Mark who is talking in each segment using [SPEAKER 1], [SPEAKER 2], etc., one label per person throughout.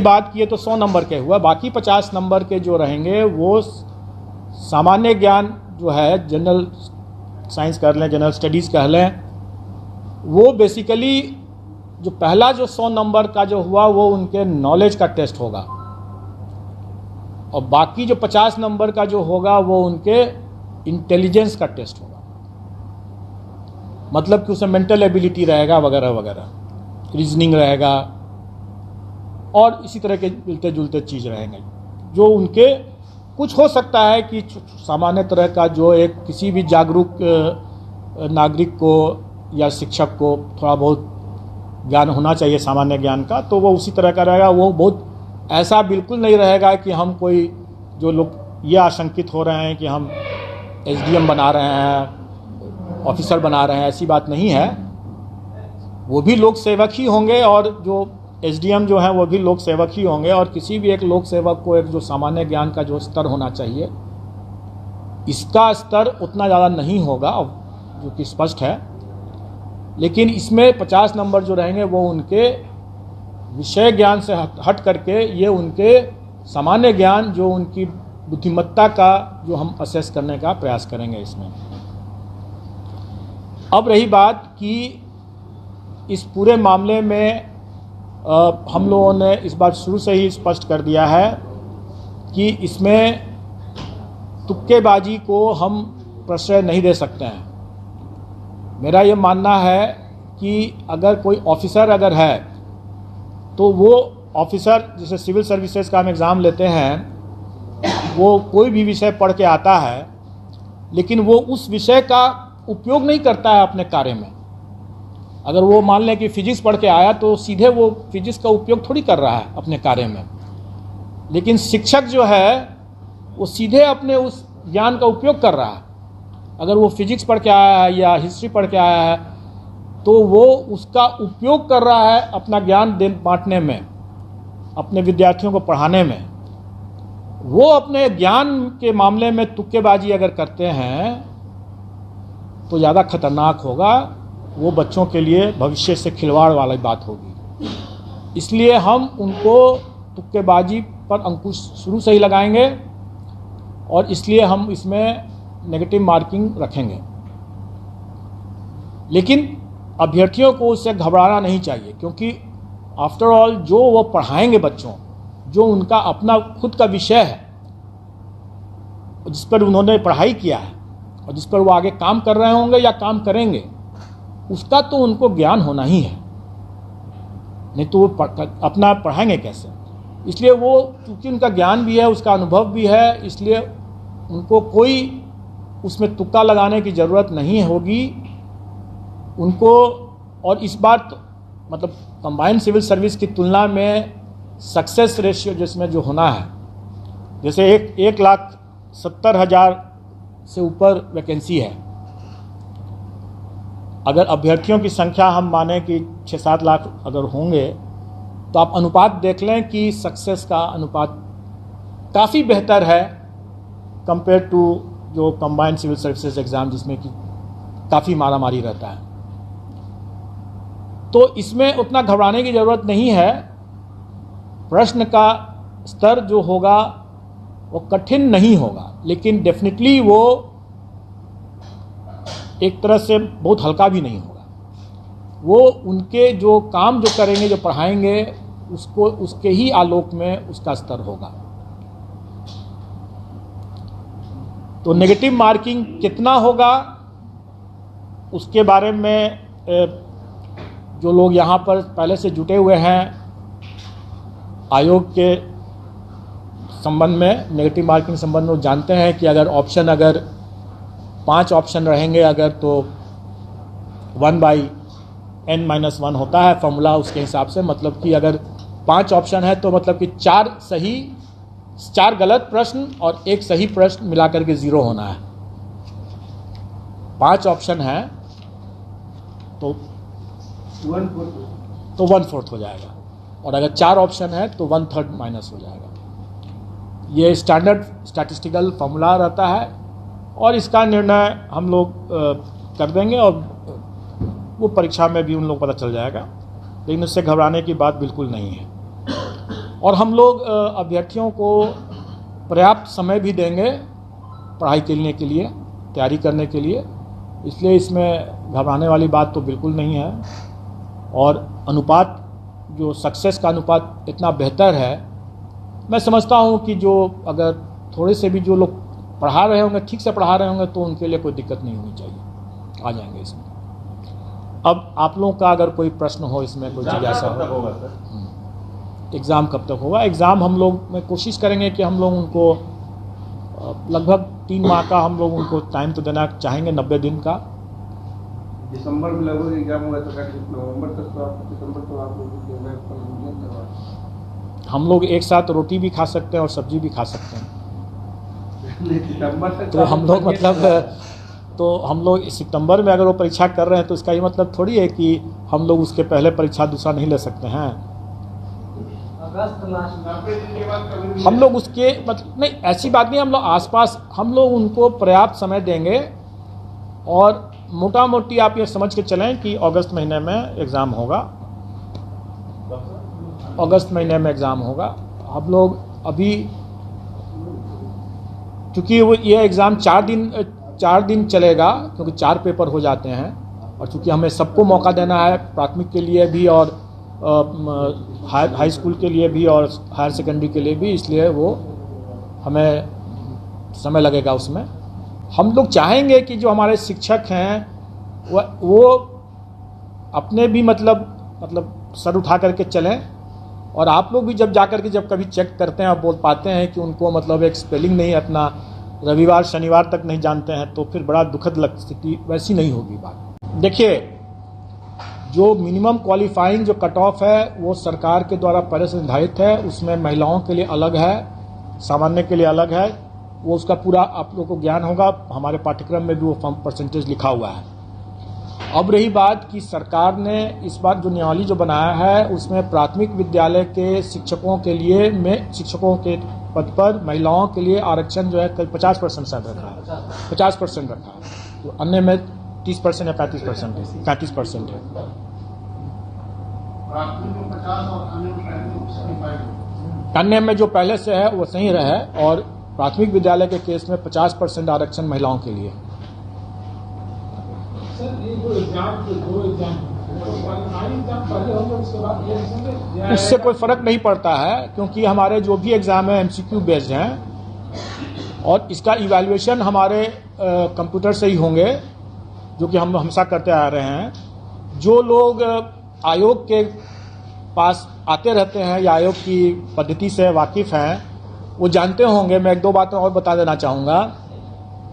[SPEAKER 1] बात किए तो 100 नंबर के हुआ, बाकी 50 नंबर के जो रहेंगे वो सामान्य ज्ञान जो है, जनरल साइंस कह लें, जनरल स्टडीज़ कह लें, वो बेसिकली जो पहला जो 100 नंबर का जो हुआ वो उनके नॉलेज का टेस्ट होगा, और बाकी जो 50 नंबर का जो होगा वो उनके इंटेलिजेंस का टेस्ट होगा। मतलब कि उसमें मेंटल एबिलिटी रहेगा वगैरह वगैरह, रीजनिंग रहेगा और इसी तरह के मिलते जुलते चीज़ रहेंगे, जो उनके कुछ हो सकता है कि सामान्य तरह का जो एक किसी भी जागरूक नागरिक को या शिक्षक को थोड़ा बहुत ज्ञान होना चाहिए सामान्य ज्ञान का, तो वो उसी तरह का रहेगा। वो बहुत ऐसा बिल्कुल नहीं रहेगा कि हम कोई, जो लोग ये आशंकित हो रहे हैं कि हम एसडीएम बना रहे हैं, ऑफिसर बना रहे हैं, ऐसी बात नहीं है। वो भी लोक सेवक ही होंगे, और जो एसडीएम जो हैं वो भी लोक सेवक ही होंगे, और किसी भी एक लोक सेवक को एक जो सामान्य ज्ञान का जो स्तर होना चाहिए, इसका स्तर उतना ज़्यादा नहीं होगा, जो कि स्पष्ट है। लेकिन इसमें 50 नंबर जो रहेंगे वो उनके विषय ज्ञान से हट करके ये उनके सामान्य ज्ञान, जो उनकी बुद्धिमत्ता का जो हम असेस करने का प्रयास करेंगे इसमें। अब रही बात कि इस पूरे मामले में हम लोगों ने इस बात शुरू से ही स्पष्ट कर दिया है कि इसमें तुक्केबाजी को हम प्रश्रय नहीं दे सकते हैं। मेरा ये मानना है कि अगर कोई ऑफिसर अगर है तो वो ऑफिसर, जैसे सिविल सर्विसेज का हम एग्ज़ाम लेते हैं, वो कोई भी विषय पढ़ के आता है, लेकिन वो उस विषय का उपयोग नहीं करता है अपने कार्य में। अगर वो मान लें कि फिजिक्स पढ़ के आया तो सीधे वो फिजिक्स का उपयोग थोड़ी कर रहा है अपने कार्य में। लेकिन शिक्षक जो है वो सीधे अपने उस ज्ञान का उपयोग कर रहा है। अगर वो फिजिक्स पढ़ के आया है या हिस्ट्री पढ़ के आया है तो वो उसका उपयोग कर रहा है अपना ज्ञान बांटने में, अपने विद्यार्थियों को पढ़ाने में। वो अपने ज्ञान के मामले में तुक्केबाजी अगर करते हैं तो ज़्यादा खतरनाक होगा, वो बच्चों के लिए भविष्य से खिलवाड़ वाली बात होगी। इसलिए हम उनको तुक्केबाजी पर अंकुश शुरू से ही लगाएंगे, और इसलिए हम इसमें नेगेटिव मार्किंग रखेंगे। लेकिन अभ्यर्थियों को उससे घबराना नहीं चाहिए, क्योंकि आफ्टर ऑल जो वो पढ़ाएंगे बच्चों, जो उनका अपना खुद का विषय है, जिस पर उन्होंने पढ़ाई किया है और जिस पर वो आगे काम कर रहे होंगे या काम करेंगे, उसका तो उनको ज्ञान होना ही है, नहीं तो वो अपना पढ़ाएंगे कैसे। इसलिए वो, क्योंकि उनका ज्ञान भी है, उसका अनुभव भी है, इसलिए उनको कोई उसमें तुक्का लगाने की ज़रूरत नहीं होगी उनको। और इस बार मतलब कंबाइंड सिविल सर्विस की तुलना में सक्सेस रेशियो जिसमें जो होना है, जैसे 1,70,000 से ऊपर वैकेंसी है, अगर अभ्यर्थियों की संख्या हम माने कि 6-7 लाख अगर होंगे, तो आप अनुपात देख लें कि सक्सेस का अनुपात काफ़ी बेहतर है कंपेयर टू जो कंबाइंड सिविल सर्विसेज एग्ज़ाम, जिसमें कि काफ़ी मारामारी रहता है। तो इसमें उतना घबराने की ज़रूरत नहीं है। प्रश्न का स्तर जो होगा वो कठिन नहीं होगा, लेकिन डेफिनेटली वो एक तरह से बहुत हल्का भी नहीं होगा। वो उनके जो काम जो करेंगे, जो पढ़ाएंगे, उसको उसके ही आलोक में उसका स्तर होगा। तो नेगेटिव मार्किंग कितना होगा उसके बारे में जो लोग यहाँ पर पहले से जुटे हुए हैं आयोग के संबंध में, नेगेटिव मार्किंग संबंध में, जानते हैं कि अगर 5 ऑप्शन रहेंगे अगर, तो 1/n-1 होता है फॉर्मूला उसके हिसाब से। मतलब कि अगर 5 ऑप्शन है तो मतलब कि 4 गलत प्रश्न और 1 सही प्रश्न मिलाकर के 0 होना है। 5 ऑप्शन है तो 1/4 हो जाएगा, और अगर 4 ऑप्शन है तो 1/3 माइनस हो जाएगा। ये स्टैंडर्ड स्टैटिस्टिकल फॉर्मूला रहता है, और इसका निर्णय हम लोग कर देंगे, और वो परीक्षा में भी उन लोग पता चल जाएगा। लेकिन उससे घबराने की बात बिल्कुल नहीं है। और हम लोग अभ्यर्थियों को पर्याप्त समय भी देंगे पढ़ाई करने के लिए, तैयारी करने के लिए, इसलिए इसमें घबराने वाली बात तो बिल्कुल नहीं है। और अनुपात, जो सक्सेस का अनुपात इतना बेहतर है, मैं समझता हूँ कि जो अगर थोड़े से भी जो लोग पढ़ा रहे होंगे, ठीक से पढ़ा रहे होंगे, तो उनके लिए कोई दिक्कत नहीं होनी चाहिए, आ जाएंगे इसमें। अब आप लोगों का अगर कोई प्रश्न हो इसमें, कोई चीज़ ऐसा हो, एग्ज़ाम कब तक होगा? एग्ज़ाम हम लोग में कोशिश करेंगे कि हम लोग उनको लगभग 3 माह का हम लोग उनको टाइम तो देना चाहेंगे, 90 दिन का।
[SPEAKER 2] दिसंबर में लगभग एग्जाम होगा तो नवंबर तक तो आप, दिसंबर तो आप लोग
[SPEAKER 1] हम लोग एक साथ रोटी भी खा सकते हैं और सब्जी भी खा सकते हैं। तो हम लोग हम लोग सितंबर में अगर वो परीक्षा कर रहे हैं तो इसका ये मतलब थोड़ी है कि हम लोग उसके पहले परीक्षा दूसरा नहीं ले सकते हैं। हम लोग उसके मतलब नहीं, ऐसी बात नहीं, हम लोग आसपास हम लोग उनको पर्याप्त समय देंगे। और मोटा मोटी आप ये समझ के चलें कि अगस्त महीने में एग्ज़ाम होगा, अगस्त महीने में एग्ज़ाम होगा। हम लोग अभी चूँकि वो ये एग्ज़ाम 4 दिन चलेगा, क्योंकि 4 पेपर हो जाते हैं, और चूँकि हमें सबको मौका देना है, प्राथमिक के लिए भी और हाई स्कूल के लिए भी और हायर सेकेंडरी के लिए भी, इसलिए वो हमें समय लगेगा उसमें। हम लोग चाहेंगे कि जो हमारे शिक्षक हैं वो अपने भी मतलब सर उठा करके चलें, और आप लोग भी जब जाकर के जब कभी चेक करते हैं और बोल पाते हैं कि उनको मतलब एक स्पेलिंग नहीं अपना रविवार शनिवार तक नहीं जानते हैं, तो फिर बड़ा दुखद स्थिति वैसी नहीं होगी बात। देखिए, जो मिनिमम क्वालिफाइंग जो कट ऑफ है वो सरकार के द्वारा पहले से निर्धारित है, उसमें महिलाओं के लिए अलग है, सामान्य के लिए अलग है, वो उसका पूरा आप लोगों को ज्ञान होगा, हमारे पाठ्यक्रम में भी वो परसेंटेज लिखा हुआ है। अब रही बात कि सरकार ने इस बार जो नियमावली जो बनाया है उसमें प्राथमिक विद्यालय के शिक्षकों के लिए शिक्षकों के पद पर महिलाओं के लिए आरक्षण जो है 50% शायद रखा है, 50% रखा है, तो अन्य में 30% या 35% है, 35% है। अन्य में जो पहले से है वो सही रहे, और प्राथमिक विद्यालय के केस में 50% आरक्षण महिलाओं के लिए। उससे कोई फर्क नहीं पड़ता है, क्योंकि हमारे जो भी एग्जाम है MCQ बेस्ड हैं, और इसका इवैल्यूएशन हमारे कंप्यूटर से ही होंगे, जो कि हम हमेशा करते आ रहे हैं। जो लोग आयोग के पास आते रहते हैं या आयोग की पद्धति से वाकिफ़ हैं, वो जानते होंगे। मैं 1-2 बातें और बता देना चाहूँगा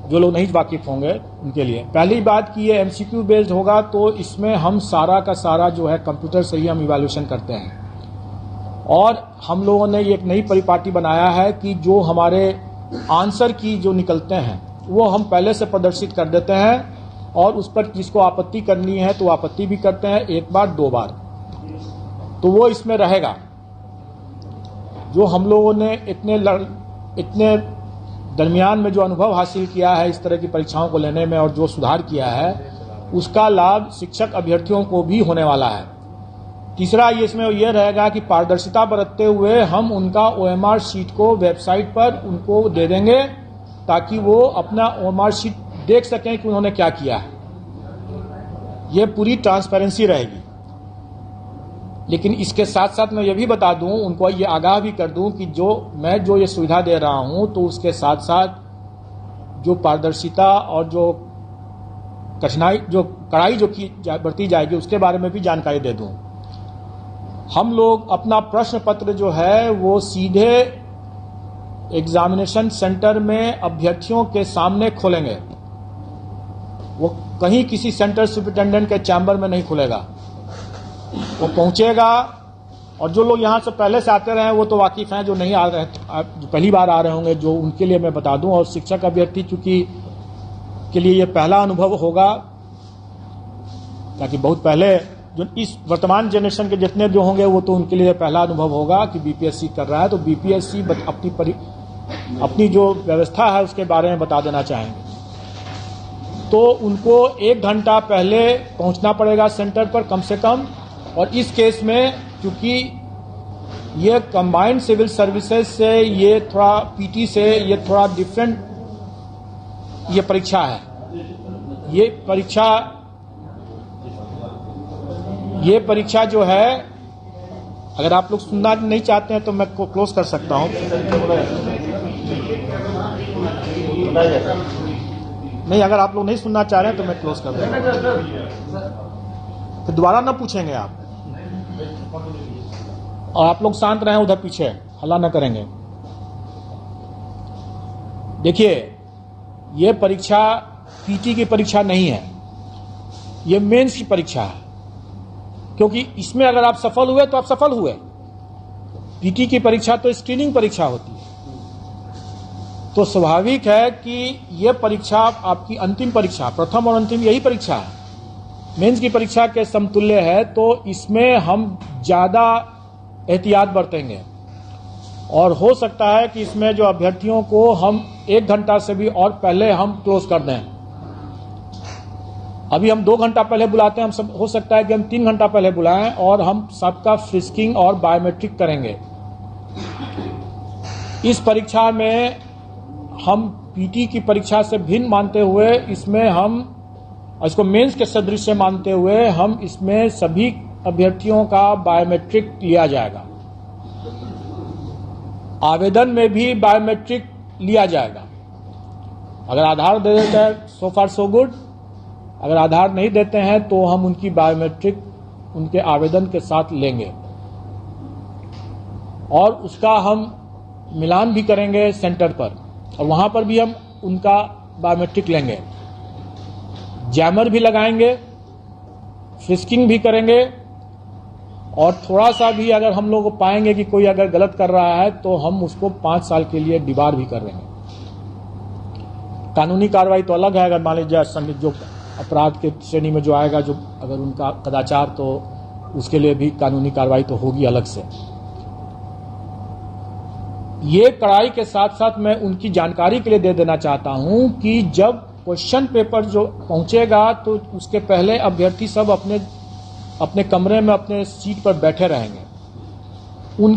[SPEAKER 1] जो लोग नहीं वाकिफ़ होंगे उनके लिए। पहली बात कि ये MCQ बेस्ड होगा, तो इसमें हम सारा का सारा जो है कंप्यूटर से ही हम इवैल्यूएशन करते हैं। और हम लोगों ने एक नई परिपाटी बनाया है कि जो हमारे आंसर की जो निकलते हैं वो हम पहले से प्रदर्शित कर देते हैं, और उस पर जिसको आपत्ति करनी है तो आपत्ति भी करते हैं, 1 बार 2 बार, तो वो इसमें रहेगा। जो हम लोगों ने इतने दरमियान में जो अनुभव हासिल किया है इस तरह की परीक्षाओं को लेने में, और जो सुधार किया है, उसका लाभ शिक्षक अभ्यर्थियों को भी होने वाला है। तीसरा इसमें यह रहेगा कि पारदर्शिता बरतते हुए हम उनका OMR शीट को वेबसाइट पर उनको दे देंगे, ताकि वो अपना OMR शीट देख सकें कि उन्होंने क्या किया है। ये पूरी ट्रांसपेरेंसी रहेगी। लेकिन इसके साथ साथ मैं ये भी बता दूं, उनको ये आगाह भी कर दूं कि मैं जो ये सुविधा दे रहा हूं, तो उसके साथ साथ जो पारदर्शिता और जो कड़ाई जो बरती जाएगी उसके बारे में भी जानकारी दे दूं। हम लोग अपना प्रश्न पत्र जो है वो सीधे एग्जामिनेशन सेंटर में अभ्यर्थियों के सामने खोलेंगे। वो कहीं किसी सेंटर सुपरिटेंडेंट के चैम्बर में नहीं खुलेगा, वो पहुंचेगा। और जो लोग यहाँ से पहले से आते रहे वो तो वाकिफ़ हैं, जो नहीं आ रहे, जो पहली बार आ रहे होंगे, जो उनके लिए मैं बता दूं। और शिक्षक अभ्यर्थी चूंकि के लिए ये पहला अनुभव होगा, ताकि बहुत पहले जो इस वर्तमान जनरेशन के जितने जो होंगे वो तो उनके लिए पहला अनुभव होगा कि BPSC कर रहा है। तो BPSC अपनी जो व्यवस्था है उसके बारे में बता देना चाहेंगे। तो उनको 1 घंटा पहले पहुंचना पड़ेगा सेंटर पर कम से कम। और इस केस में चूंकि ये कंबाइंड सिविल सर्विसेज से ये थोड़ा पीटी से ये थोड़ा डिफरेंट ये परीक्षा है। ये परीक्षा जो है, अगर आप लोग सुनना नहीं चाहते हैं तो मैं क्लोज कर सकता हूं। नहीं, अगर आप लोग नहीं सुनना चाह रहे हैं तो मैं क्लोज कर दूंगा, फिर दोबारा ना पूछेंगे आप। और आप लोग शांत रहें, उधर पीछे हल्ला न करेंगे। देखिए, ये परीक्षा पीटी की परीक्षा नहीं है, ये मेंस की परीक्षा है। क्योंकि इसमें अगर आप सफल हुए तो आप सफल हुए। पीटी की परीक्षा तो स्क्रीनिंग परीक्षा होती है, तो स्वाभाविक है कि यह परीक्षा आपकी अंतिम परीक्षा, प्रथम और अंतिम यही परीक्षा है, मेंस की परीक्षा के समतुल्य है। तो इसमें हम ज्यादा एहतियात बरतेंगे और हो सकता है कि इसमें जो अभ्यर्थियों को हम 1 घंटा से भी और पहले हम क्लोज कर दें। अभी हम 2 घंटा पहले बुलाते हैं, हम सब हो सकता है कि हम 3 घंटा पहले बुलाएं और हम सबका फ्रिस्किंग और बायोमेट्रिक करेंगे। इस परीक्षा में हम पीटी की परीक्षा से भिन्न मानते हुए इसमें हम इसको मेंस के सदृश से मानते हुए हम इसमें सभी अभ्यर्थियों का बायोमेट्रिक लिया जाएगा। आवेदन में भी बायोमेट्रिक लिया जाएगा। अगर आधार दे देते हैं सो फार सो गुड, अगर आधार नहीं देते हैं तो हम उनकी बायोमेट्रिक उनके आवेदन के साथ लेंगे और उसका हम मिलान भी करेंगे सेंटर पर, और वहां पर भी हम उनका बायोमेट्रिक लेंगे। जैमर भी लगाएंगे, फ्रिस्किंग भी करेंगे, और थोड़ा सा भी अगर हम लोग पाएंगे कि कोई अगर गलत कर रहा है तो हम उसको 5 साल के लिए डिबार भी कर देंगे। कानूनी कार्रवाई तो अलग है, अगर मान लीजिए जो अपराध के श्रेणी में जो आएगा, जो अगर उनका कदाचार, तो उसके लिए भी कानूनी कार्रवाई तो होगी अलग से। ये कड़ाई के साथ साथ मैं उनकी जानकारी के लिए दे देना चाहता हूं कि जब क्वेश्चन पेपर जो पहुंचेगा तो उसके पहले अभ्यर्थी सब अपने कमरे में अपने सीट पर बैठे रहेंगे। उन